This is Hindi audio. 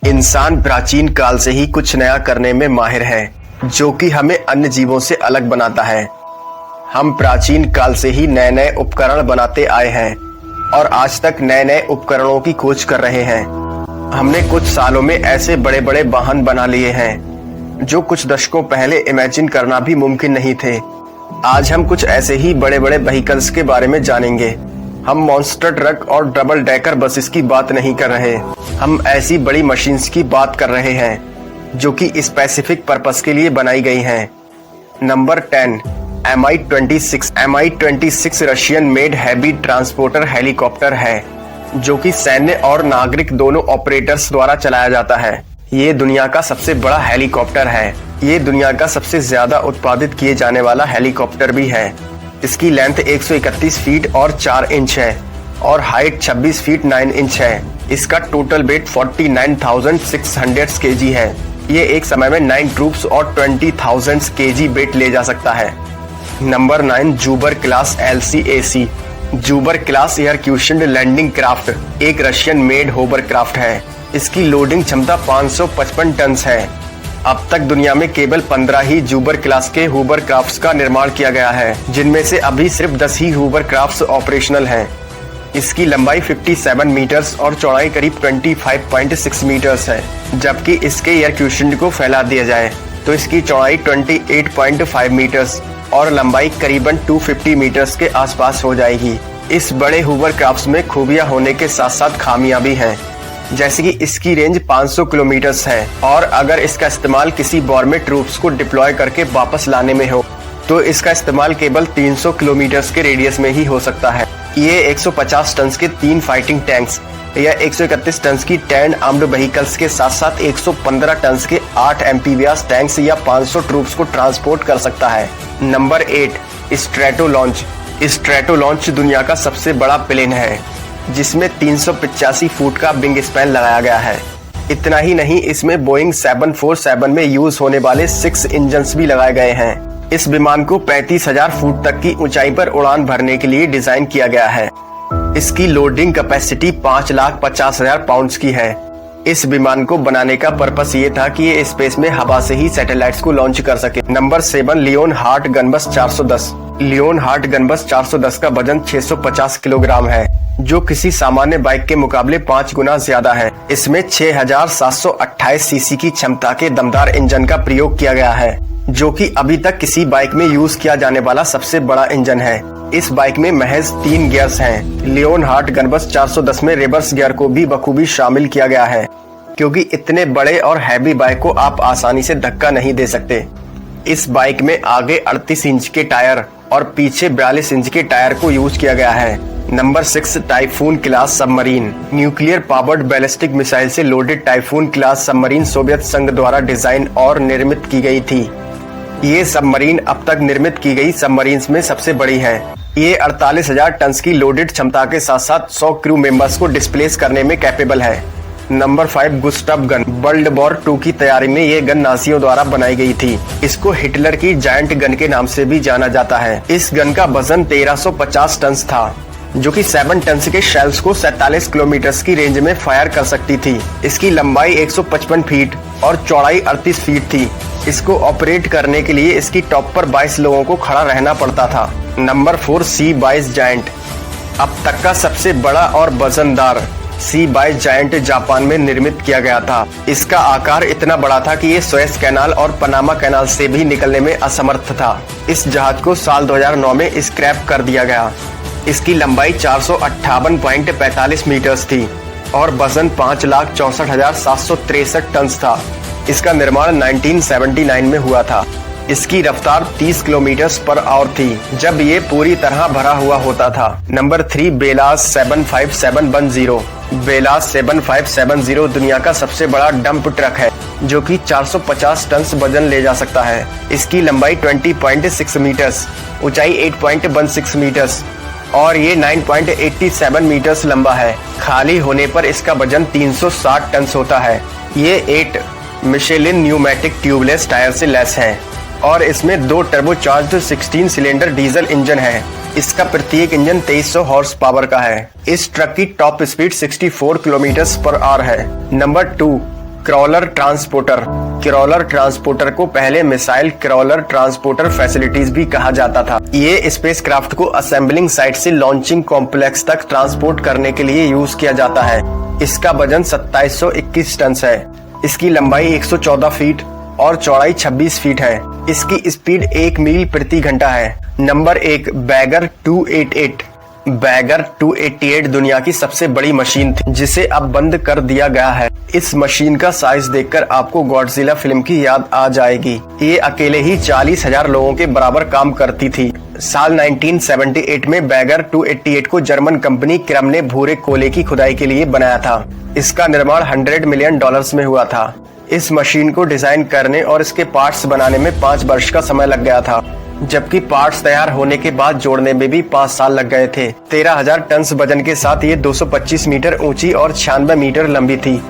इंसान प्राचीन काल से ही कुछ नया करने में माहिर है, जो कि हमें अन्य जीवों से अलग बनाता है। हम प्राचीन काल से ही नए नए उपकरण बनाते आए हैं और आज तक नए नए उपकरणों की खोज कर रहे हैं। हमने कुछ सालों में ऐसे बड़े बड़े वाहन बना लिए हैं, जो कुछ दशकों पहले इमेजिन करना भी मुमकिन नहीं थे। आज हम कुछ ऐसे ही बड़े बड़े व्हीकल्स के बारे में जानेंगे। हम मॉन्स्टर ट्रक और डबल डेकर बसेस की बात नहीं कर रहे, हम ऐसी बड़ी मशीन्स की बात कर रहे हैं जो कि स्पेसिफिक पर्पस के लिए बनाई गई हैं। Number 10, Mi-26। Mi-26 Russian made heavy transporter helicopter है, जो कि सैन्य और नागरिक दोनों ऑपरेटर्स द्वारा चलाया जाता है। ये दुनिया का सबसे बड़ा हेलीकॉप्टर है। ये दुनिया का सबसे ज्यादा उत्पादित किए जाने वाला हेलीकॉप्टर भी है। इसकी लेंथ 131 फीट और 4 इंच है और हाइट 26 फीट 9 इंच है। इसका टोटल वेट 49,600 kg है। ये एक समय में 9 ट्रूप्स और 20,000 kg वेट ले जा सकता है। Number 9, Zubr class LCAC। Zubr class air cushioned landing craft एक रशियन मेड होवर क्राफ्ट है। इसकी लोडिंग क्षमता 555 टन है। अब तक दुनिया में केवल 15 ही जूबर क्लास के होवर क्राफ्ट्स का निर्माण किया गया है, जिनमें से अभी सिर्फ 10 ही होवर क्राफ्ट्स ऑपरेशनल हैं। इसकी लंबाई 57 मीटर्स और चौड़ाई करीब 25.6 मीटर्स है। जबकि इसके एयर क्यूशन्ड को फैला दिया जाए तो इसकी चौड़ाई 28.5 मीटर्स और लंबाई करीबन 250 मीटर्स के आसपास हो जाएगी। इस बड़े होवर क्राफ्ट्स में खूबियां होने के साथ साथ खामियां भी हैं, जैसे कि इसकी रेंज 500 किलोमीटर्स है और अगर इसका इस्तेमाल किसी वॉर में ट्रूप्स को डिप्लॉय करके वापस लाने में हो तो इसका इस्तेमाल केवल 300 किलोमीटर्स के रेडियस में ही हो सकता है। ये 150 टन के 3 फाइटिंग टैंक्स या 131 टन की 10 आर्म्ड व्हीकल्स के साथ साथ 115 टन के 8 एम्फीबियस टैंक्स या 500 ट्रूप्स को ट्रांसपोर्ट कर सकता है। Number 8, strato launch. Strato launch दुनिया का सबसे बड़ा प्लेन है, जिसमें 385 फुट का विंग स्पैन लगाया गया है। इतना ही नहीं, इसमें बोइंग 747 में यूज होने वाले 6 इंजन्स भी लगाए गए हैं। इस विमान को 35,000 फुट तक की ऊंचाई पर उड़ान भरने के लिए डिजाइन किया गया है। इसकी लोडिंग कैपेसिटी 5,50,000 पाउंड की है। इस विमान को बनाने का पर्पस ये था कि ये स्पेस में हवा से ही सैटेलाइट्स को लॉन्च कर सके। Number 7, Leon heart Gunbus 410। Leon heart Gunbus 410 का वजन 650 किलोग्राम है, जो किसी सामान्य बाइक के मुकाबले 5 गुना ज्यादा है। इसमें 6,728 सीसी की क्षमता के दमदार इंजन का प्रयोग किया गया है, जो कि अभी तक किसी बाइक में यूज किया जाने वाला सबसे बड़ा इंजन है। इस बाइक में महज 3 गियर्स हैं। लियोन हार्ट गनबस 410 में रिवर्स गियर को भी बखूबी शामिल किया गया है, क्योंकि इतने बड़े और हैवी बाइक को आप आसानी से धक्का नहीं दे सकते। इस बाइक में आगे 38 इंच के टायर और पीछे 42 इंच के टायर को यूज किया गया है। Number 6, Typhoon class submarine. Nuclear powered ballistic missile से loaded Typhoon class submarine Soviet संघ द्वारा डिजाइन और निर्मित की गई थी। ये सबमरीन अब तक निर्मित की गई सबमरीन्स में सबसे बड़ी है। ये 48,000 टन की लोडेड क्षमता के साथ साथ 100 क्रू मेंबर्स को डिस्प्लेस करने में कैपेबल है। Number 5, Gustav gun. World war 2 की तैयारी में ये गन नाजियों द्वारा बनाई गई थी। इसको हिटलर की जायंट गन के नाम से भी जाना जाता है। इस गन का वजन 1350 टन था, जो कि 7 टन के शेल्स को 47 किलोमीटर की रेंज में फायर कर सकती थी। इसकी लंबाई 155 फीट और चौड़ाई 38 फीट थी। इसको ऑपरेट करने के लिए इसकी टॉप पर 22 लोगों को खड़ा रहना पड़ता था। Number 4, C-22 giant. अब तक का सबसे बड़ा और वजनदार C-22 जायंट जापान में निर्मित किया गया था। इसका आकार इतना बड़ा था कि ये सुएज कैनाल और पनामा कैनाल से भी निकलने में असमर्थ था। इस जहाज को साल 2009 में स्क्रैप कर दिया गया। इसकी लंबाई 458.45 मीटर्स थी और वजन 5,64,763 टन था। इसका निर्माण 1979 में हुआ था। इसकी रफ्तार 30 किलोमीटर पर आवर थी, जब ये पूरी तरह भरा हुआ होता था। Number 3, BelAZ 75710। बेलाज 7570 दुनिया का सबसे बड़ा डंप ट्रक है, जो कि 450 टन वजन ले जा सकता है। इसकी लंबाई 20.6 मीटर्स, ऊंचाई 8.16 मीटर्स और ये 9.87 मीटर्स लंबा है। खाली होने पर इसका वजन 360 टन होता है। ये 8 मिशेलिन न्यूमैटिक ट्यूबलेस टायर से लैस है और इसमें 2 टर्बोचार्ज्ड 16 सिलेंडर डीजल इंजन है। इसका प्रत्येक इंजन 2300 हॉर्स पावर का है। इस ट्रक की top speed 64 kilometre per hour है। Number 2, crawler transporter. Crawler transporter को पहले मिसाइल क्रॉलर ट्रांसपोर्टर फैसिलिटीज भी कहा जाता था। ये स्पेसक्राफ्ट को असेंबलिंग साइट से लॉन्चिंग कॉम्प्लेक्स तक ट्रांसपोर्ट करने के लिए यूज किया जाता है। इसका वजन 2721 टन है। इसकी लंबाई 114 फीट और चौड़ाई 26 फीट है। इसकी स्पीड 1 मील प्रति घंटा है। Number 1, bagger 288। बैगर 288 दुनिया की सबसे बड़ी मशीन थी, जिसे अब बंद कर दिया गया है। इस मशीन का साइज देखकर आपको गॉडजिला फिल्म की याद आ जाएगी। ये अकेले ही 40,000 लोगों के बराबर काम करती थी। साल 1978 में बैगर 288 को जर्मन कंपनी क्रम ने भूरे कोयले की खुदाई के लिए बनाया था। इसका निर्माण $100 मिलियन में हुआ था। इस मशीन को डिजाइन करने और इसके पार्ट्स बनाने में 5 वर्ष का समय लग गया था, जबकि पार्ट्स तैयार होने के बाद जोड़ने में भी 5 साल लग गए थे। 13,000 टन वजन के साथ ये 225 मीटर ऊंची और 96 मीटर लंबी थी।